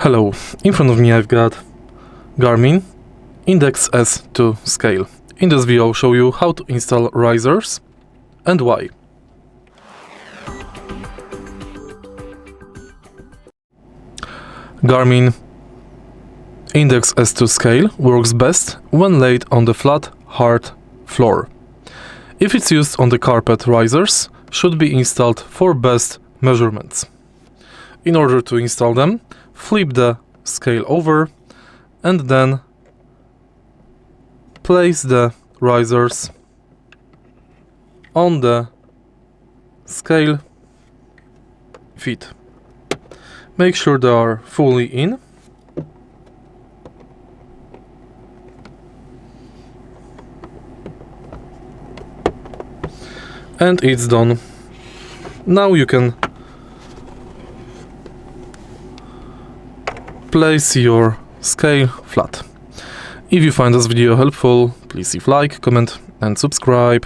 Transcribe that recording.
Hello, in front of me I've got GARMIN Index S2 Scale. In this video I'll show you how to install risers and why. GARMIN Index S2 Scale works best when laid on the flat, hard floor. If it's used on the carpet, risers should be installed for best measurements. In order to install them, flip the scale over and then place the risers on the scale feet. Make sure they are fully in. And it's done. Now you can place your scale flat. If you find this video helpful, please leave like, comment and subscribe.